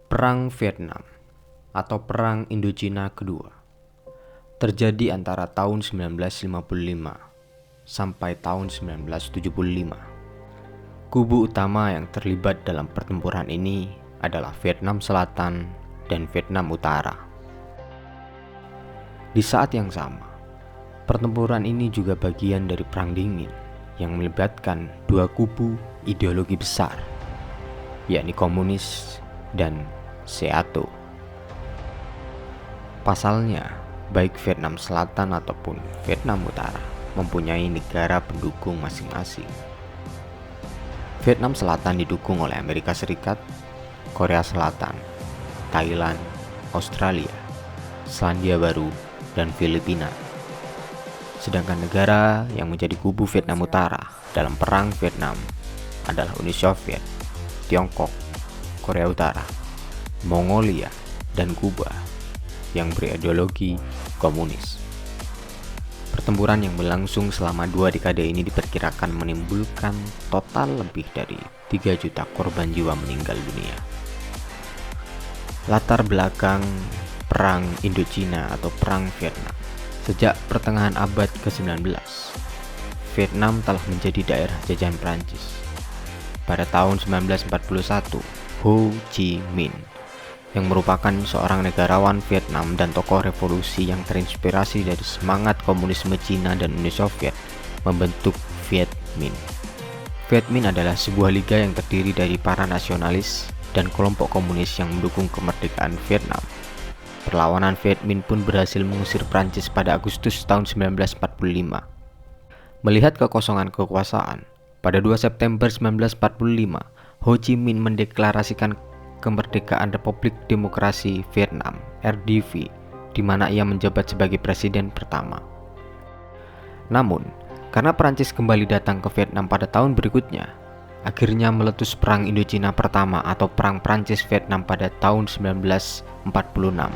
Perang Vietnam atau Perang Indochina Kedua terjadi antara tahun 1955 sampai tahun 1975. Kubu utama yang terlibat dalam pertempuran ini adalah Vietnam Selatan dan Vietnam Utara. Di saat yang sama, pertempuran ini juga bagian dari Perang Dingin yang melibatkan dua kubu ideologi besar, yakni komunis dan SEATO. Pasalnya, baik Vietnam Selatan ataupun Vietnam Utara mempunyai negara pendukung masing-masing. Vietnam Selatan didukung oleh Amerika Serikat, Korea Selatan, Thailand, Australia, Selandia Baru, dan Filipina. Sedangkan negara yang menjadi kubu Vietnam Utara dalam Perang Vietnam adalah Uni Soviet, Tiongkok, Korea Utara, Mongolia, dan Kuba yang berideologi komunis. Pertempuran yang berlangsung selama 2 dekade ini diperkirakan menimbulkan total lebih dari 3 juta korban jiwa meninggal dunia. Latar belakang Perang Indochina atau Perang Vietnam. Sejak pertengahan abad ke-19, Vietnam telah menjadi daerah jajahan Prancis. Pada tahun 1941, Ho Chi Minh yang merupakan seorang negarawan Vietnam dan tokoh revolusi yang terinspirasi dari semangat komunisme Cina dan Uni Soviet membentuk Viet Minh. Viet Minh adalah sebuah liga yang terdiri dari para nasionalis dan kelompok komunis yang mendukung kemerdekaan Vietnam. Perlawanan Viet Minh pun berhasil mengusir Prancis pada Agustus tahun 1945. Melihat kekosongan kekuasaan, pada 2 September 1945, Ho Chi Minh mendeklarasikan kemerdekaan Republik Demokrasi Vietnam (RDV), di mana ia menjabat sebagai presiden pertama. Namun, karena Prancis kembali datang ke Vietnam pada tahun berikutnya, akhirnya meletus Perang Indochina pertama atau Perang Prancis-Vietnam pada tahun 1946.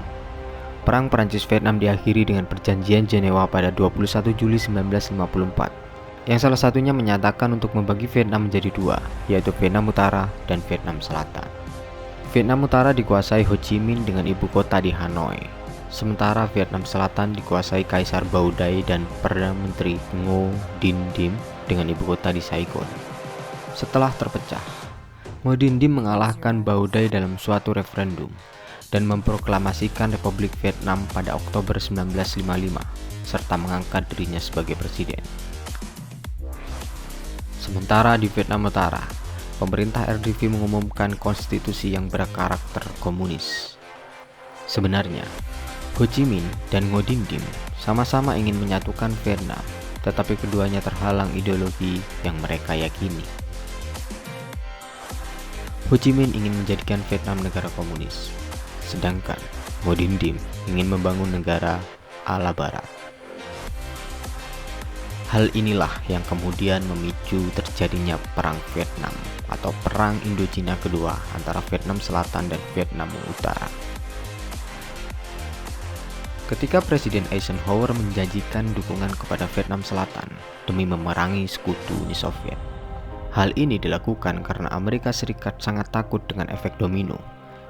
Perang Prancis-Vietnam diakhiri dengan Perjanjian Jenewa pada 21 Juli 1954, yang salah satunya menyatakan untuk membagi Vietnam menjadi dua, yaitu Vietnam Utara dan Vietnam Selatan. Vietnam Utara dikuasai Ho Chi Minh dengan ibu kota di Hanoi, sementara Vietnam Selatan dikuasai Kaisar Bao Dai dan Perdana Menteri Ngo Dinh Diem dengan ibu kota di Saigon. Setelah terpecah, Ngo Dinh Diem mengalahkan Bao Dai dalam suatu referendum dan memproklamasikan Republik Vietnam pada Oktober 1955 serta mengangkat dirinya sebagai presiden. Sementara di Vietnam Utara, pemerintah RDV mengumumkan konstitusi yang berkarakter komunis. Sebenarnya, Ho Chi Minh dan Ngo Dinh Diem sama-sama ingin menyatukan Vietnam, tetapi keduanya terhalang ideologi yang mereka yakini. Ho Chi Minh ingin menjadikan Vietnam negara komunis, sedangkan Ngo Dinh Diem ingin membangun negara ala Barat. Hal inilah yang kemudian memicu terjadinya Perang Vietnam atau Perang Indochina Kedua antara Vietnam Selatan dan Vietnam Utara. Ketika Presiden Eisenhower menjanjikan dukungan kepada Vietnam Selatan demi memerangi sekutu Uni Soviet, hal ini dilakukan karena Amerika Serikat sangat takut dengan efek domino,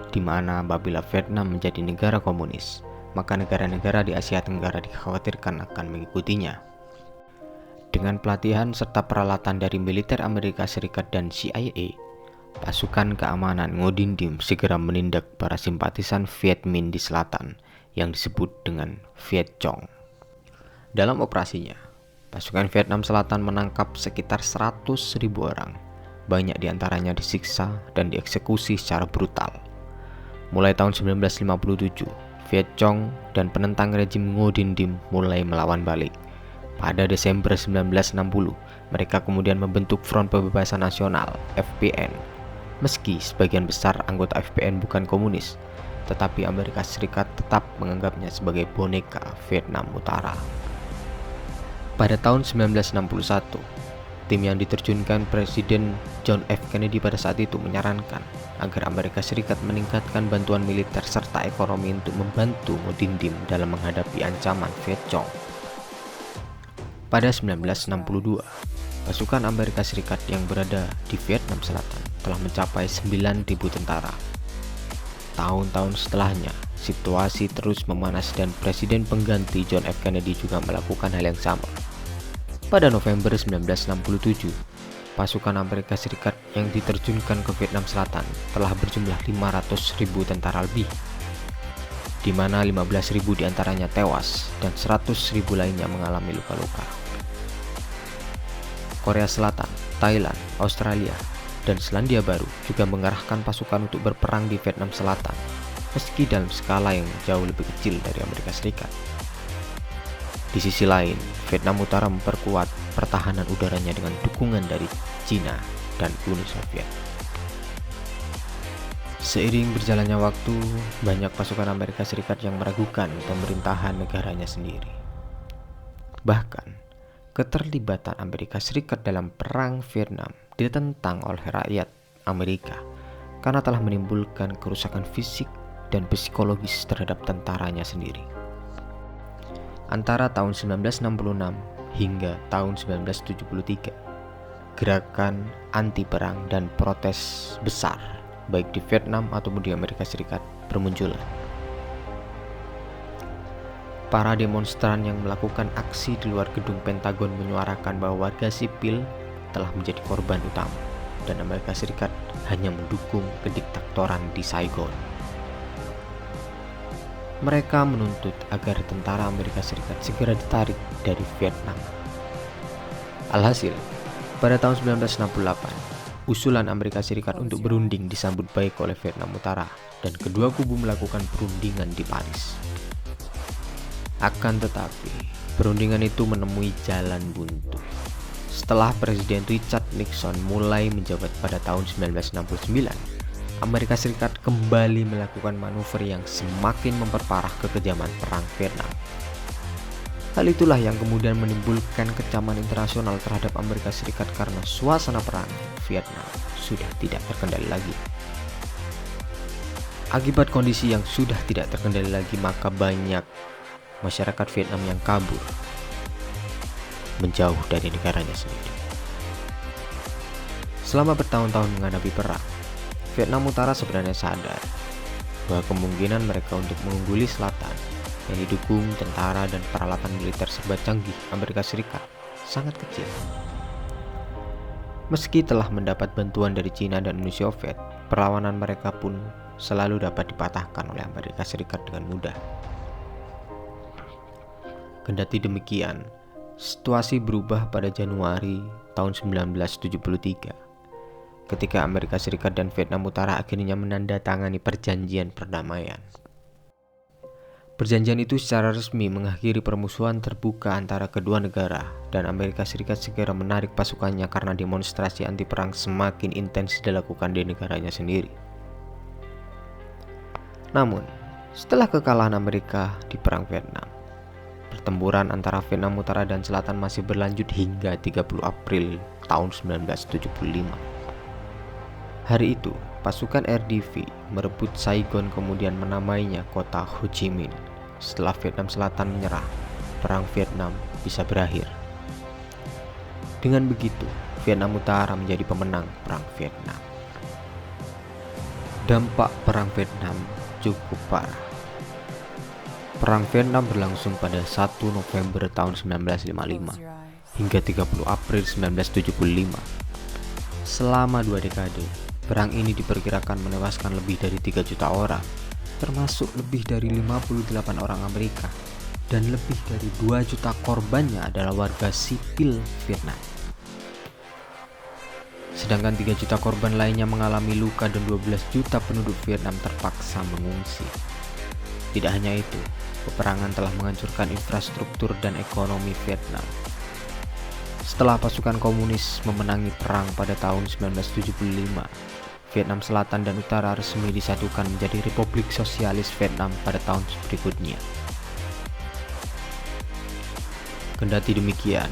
di mana apabila Vietnam menjadi negara komunis, maka negara-negara di Asia Tenggara dikhawatirkan akan mengikutinya. Dengan pelatihan serta peralatan dari militer Amerika Serikat dan CIA, pasukan keamanan Ngo Dinh Diem segera menindak para simpatisan Viet Minh di selatan yang disebut dengan Viet Cong. Dalam operasinya, pasukan Vietnam Selatan menangkap sekitar 100.000 orang. Banyak diantaranya disiksa dan dieksekusi secara brutal. Mulai tahun 1957, Viet Cong dan penentang rejim Ngo Dinh Diem mulai melawan balik. Pada Desember 1960, mereka kemudian membentuk Front Pembebasan Nasional (FPN). Meski sebagian besar anggota FPN bukan komunis, tetapi Amerika Serikat tetap menganggapnya sebagai boneka Vietnam Utara. Pada tahun 1961, tim yang diterjunkan Presiden John F. Kennedy pada saat itu menyarankan agar Amerika Serikat meningkatkan bantuan militer serta ekonomi untuk membantu Ngo Dinh Diem dalam menghadapi ancaman Viet Cong. Pada 1962, pasukan Amerika Serikat yang berada di Vietnam Selatan telah mencapai 9.000 tentara. Tahun-tahun setelahnya, situasi terus memanas dan Presiden pengganti John F. Kennedy juga melakukan hal yang sama. Pada November 1967, pasukan Amerika Serikat yang diterjunkan ke Vietnam Selatan telah berjumlah 500.000 tentara lebih, di mana 15.000 diantaranya tewas dan 100.000 lainnya mengalami luka-luka. Korea Selatan, Thailand, Australia, dan Selandia Baru juga mengerahkan pasukan untuk berperang di Vietnam Selatan, meski dalam skala yang jauh lebih kecil dari Amerika Serikat. Di sisi lain, Vietnam Utara memperkuat pertahanan udaranya dengan dukungan dari Cina dan Uni Soviet. Seiring berjalannya waktu, banyak pasukan Amerika Serikat yang meragukan pemerintahan negaranya sendiri. Bahkan, keterlibatan Amerika Serikat dalam Perang Vietnam ditentang oleh rakyat Amerika karena telah menimbulkan kerusakan fisik dan psikologis terhadap tentaranya sendiri. Antara tahun 1966 hingga tahun 1973, gerakan anti-perang dan protes besar baik di Vietnam ataupun di Amerika Serikat bermunculan. Para demonstran yang melakukan aksi di luar gedung Pentagon menyuarakan bahwa warga sipil telah menjadi korban utama dan Amerika Serikat hanya mendukung kediktatoran di Saigon. Mereka menuntut agar tentara Amerika Serikat segera ditarik dari Vietnam. Alhasil, pada tahun 1968, usulan Amerika Serikat untuk berunding disambut baik oleh Vietnam Utara dan kedua kubu melakukan perundingan di Paris. Akan tetapi, perundingan itu menemui jalan buntu. Setelah Presiden Richard Nixon mulai menjabat pada tahun 1969, Amerika Serikat kembali melakukan manuver yang semakin memperparah kekejaman Perang Vietnam. Hal itulah yang kemudian menimbulkan kecaman internasional terhadap Amerika Serikat karena suasana perang Vietnam sudah tidak terkendali lagi. Akibat kondisi yang sudah tidak terkendali lagi, maka banyak masyarakat Vietnam yang kabur menjauh dari negaranya sendiri. Selama bertahun-tahun menghadapi perang, Vietnam Utara sebenarnya sadar bahwa kemungkinan mereka untuk mengungguli selatan yang didukung tentara dan peralatan militer serba canggih Amerika Serikat sangat kecil. Meski telah mendapat bantuan dari Cina dan Uni Soviet, perlawanan mereka pun selalu dapat dipatahkan oleh Amerika Serikat dengan mudah. Kendati demikian, situasi berubah pada Januari tahun 1973 ketika Amerika Serikat dan Vietnam Utara akhirnya menandatangani perjanjian perdamaian. Perjanjian itu secara resmi mengakhiri permusuhan terbuka antara kedua negara dan Amerika Serikat segera menarik pasukannya karena demonstrasi anti perang semakin intens dilakukan di negaranya sendiri. Namun, setelah kekalahan Amerika di Perang Vietnam, pertempuran antara Vietnam Utara dan Selatan masih berlanjut hingga 30 April tahun 1975. Hari itu, pasukan RDV merebut Saigon kemudian menamainya kota Ho Chi Minh. Setelah Vietnam Selatan menyerah, Perang Vietnam bisa berakhir. Dengan begitu, Vietnam Utara menjadi pemenang Perang Vietnam. Dampak Perang Vietnam cukup parah. Perang Vietnam berlangsung pada 1 November tahun 1955 hingga 30 April 1975. Selama 2 dekade, perang ini diperkirakan menewaskan lebih dari 3 juta orang, termasuk lebih dari 58 orang Amerika, dan lebih dari 2 juta korbannya adalah warga sipil Vietnam. Sedangkan 3 juta korban lainnya mengalami luka dan 12 juta penduduk Vietnam terpaksa mengungsi. Tidak hanya itu, peperangan telah menghancurkan infrastruktur dan ekonomi Vietnam. Setelah pasukan komunis memenangi perang pada tahun 1975, Vietnam Selatan dan Utara resmi disatukan menjadi Republik Sosialis Vietnam pada tahun berikutnya. Kendati demikian,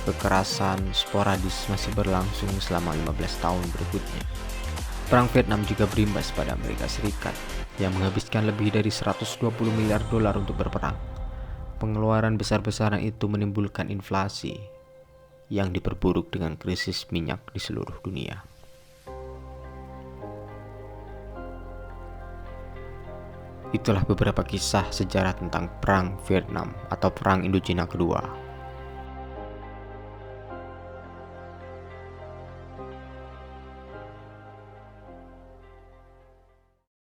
kekerasan sporadis masih berlangsung selama 15 tahun berikutnya. Perang Vietnam juga berimbas pada Amerika Serikat yang menghabiskan lebih dari 120 miliar dolar untuk berperang. Pengeluaran besar-besaran itu menimbulkan inflasi yang diperburuk dengan krisis minyak di seluruh dunia. Itulah beberapa kisah sejarah tentang Perang Vietnam atau Perang Indochina Kedua.